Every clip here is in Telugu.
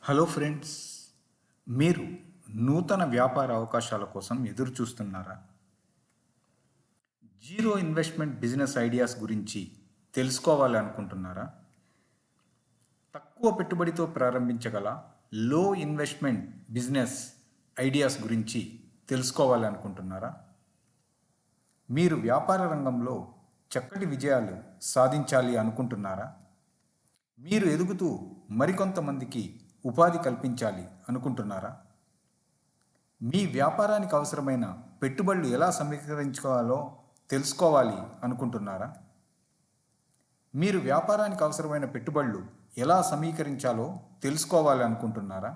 హలో ఫ్రెండ్స్, మీరు నూతన వ్యాపార అవకాశాల కోసం ఎదురు చూస్తున్నారా? జీరో ఇన్వెస్ట్మెంట్ బిజినెస్ ఐడియాస్ గురించి తెలుసుకోవాలి అనుకుంటున్నారా? తక్కువ పెట్టుబడితో ప్రారంభించగల లో ఇన్వెస్ట్మెంట్ బిజినెస్ ఐడియాస్ గురించి తెలుసుకోవాలి అనుకుంటున్నారా? మీరు వ్యాపార రంగంలో చక్కటి విజయాలు సాధించాలి అనుకుంటున్నారా? మీరు ఎదుగుతూ మరికొంతమందికి ఉపాధి కల్పించాలి అనుకుంటున్నారా? మీ వ్యాపారానికి అవసరమైన పెట్టుబడులు ఎలా సమీకరించుకోవాలో తెలుసుకోవాలి అనుకుంటున్నారా? మీరు వ్యాపారానికి అవసరమైన పెట్టుబడులు ఎలా సమీకరించాలో తెలుసుకోవాలి అనుకుంటున్నారా?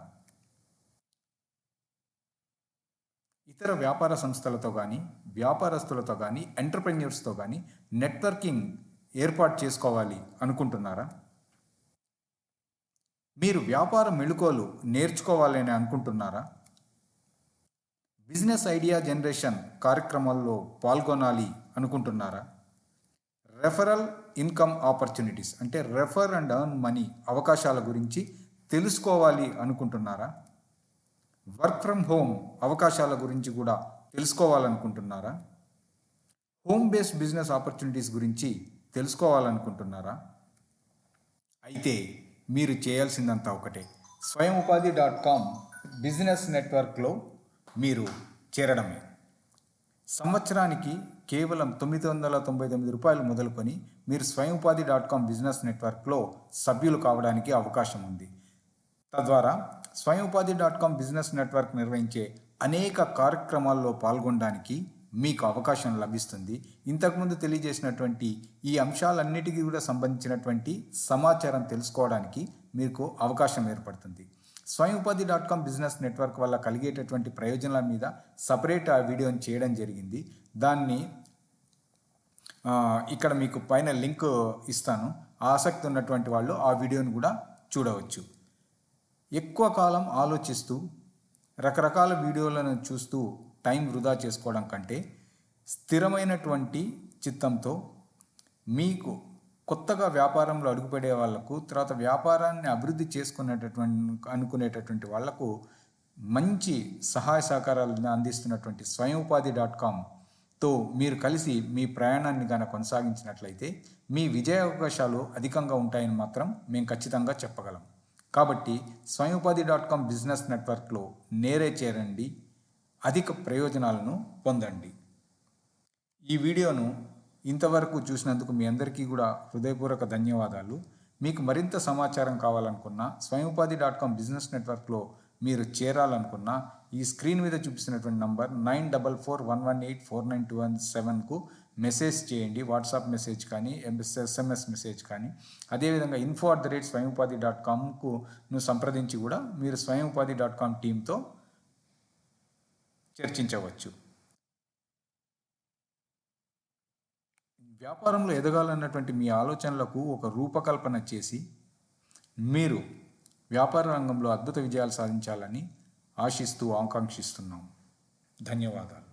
ఇతర వ్యాపార సంస్థలతో కానీ వ్యాపారస్తులతో కానీ ఎంటర్ప్రెన్యూర్స్తో కానీ నెట్వర్కింగ్ ఏర్పాటు చేసుకోవాలి అనుకుంటున్నారా? మీరు వ్యాపార మెళుకువలు నేర్చుకోవాలని అనుకుంటున్నారా? బిజినెస్ ఐడియా జనరేషన్ కార్యక్రమాల్లో పాల్గొనాలి అనుకుంటున్నారా? రెఫరల్ ఇన్కమ్ ఆపర్చునిటీస్ అంటే రెఫర్ అండ్ ఎర్న్ మనీ అవకాశాల గురించి తెలుసుకోవాలి అనుకుంటున్నారా? వర్క్ ఫ్రమ్ హోమ్ అవకాశాల గురించి కూడా తెలుసుకోవాలనుకుంటున్నారా? హోమ్ బేస్డ్ బిజినెస్ ఆపర్చునిటీస్ గురించి తెలుసుకోవాలనుకుంటున్నారా? అయితే మీరు చేయాల్సిందంతా ఒకటే, స్వయంఉపాధి.com బిజినెస్ నెట్వర్క్లో మీరు చేరడమే. సంవత్సరానికి కేవలం ₹999 మొదలుకొని మీరు స్వయంఉపాధి.com బిజినెస్ నెట్వర్క్లో సభ్యులు కావడానికి అవకాశం ఉంది. తద్వారా స్వయంఉపాధి.com బిజినెస్ నెట్వర్క్ నిర్వహించే అనేక కార్యక్రమాల్లో పాల్గొనడానికి మీకు అవకాశం లభిస్తుంది. ఇంతకుముందు తెలియజేసినటువంటి ఈ అంశాలన్నిటికీ కూడా సంబంధించినటువంటి సమాచారం తెలుసుకోవడానికి మీకు అవకాశం ఏర్పడుతుంది. స్వయంఉపాధి.com బిజినెస్ నెట్వర్క్ వల్ల కలిగేటటువంటి ప్రయోజనాల మీద సపరేట్ వీడియోని చేయడం జరిగింది. దాన్ని ఇక్కడ మీకు పైన లింక్ ఇస్తాను. ఆసక్తి ఉన్నటువంటి వాళ్ళు ఆ వీడియోని కూడా చూడవచ్చు. ఎక్కువ కాలం ఆలోచిస్తూ రకరకాల వీడియోలను చూస్తూ టైం వృధా చేసుకోవడం కంటే స్థిరమైనటువంటి చిత్తంతో మీకు కొత్తగా వ్యాపారంలో అడుగుపెడే వాళ్లకు, తర్వాత వ్యాపారాన్ని అభివృద్ధి అనుకునేటటువంటి వాళ్లకు మంచి సహాయ సహకారాలను అందిస్తున్నటువంటి స్వయంఉపాధి.comతో మీరు కలిసి మీ ప్రయాణాన్ని కనుక కొనసాగించినట్లయితే మీ విజయ అవకాశాలు అధికంగా ఉంటాయని మాత్రం మేము ఖచ్చితంగా చెప్పగలం. కాబట్టి స్వయంఉపాధి.com బిజినెస్ నెట్వర్క్లో నేరే చేరండి, అధిక ప్రయోజనాలను పొందండి. ఈ వీడియోను ఇంతవరకు చూసినందుకు మీ అందరికీ కూడా హృదయపూర్వక ధన్యవాదాలు. మీకు మరింత సమాచారం కావాలనుకున్నా, స్వయంఉపాధి.com బిజినెస్ నెట్వర్క్లో మీరు చేరాలనుకున్నా ఈ స్క్రీన్ మీద చూపిస్తున్నటువంటి నంబర్ 9441184927కు మెసేజ్ చేయండి. వాట్సాప్ మెసేజ్ కానీ SMS మెసేజ్ కానీ, అదేవిధంగా info@swayamupadi.comకు సంప్రదించి కూడా మీరు స్వయంఉపాధి.com టీంతో చర్చించవచ్చు. వ్యాపారంలో ఎదగాలన్నటువంటి మీ ఆలోచనలకు ఒక రూపకల్పన చేసి మీరు వ్యాపార రంగంలో అద్భుత విజయాలు సాధించాలని ఆశిస్తూ ఆకాంక్షిస్తున్నాం. ధన్యవాదాలు.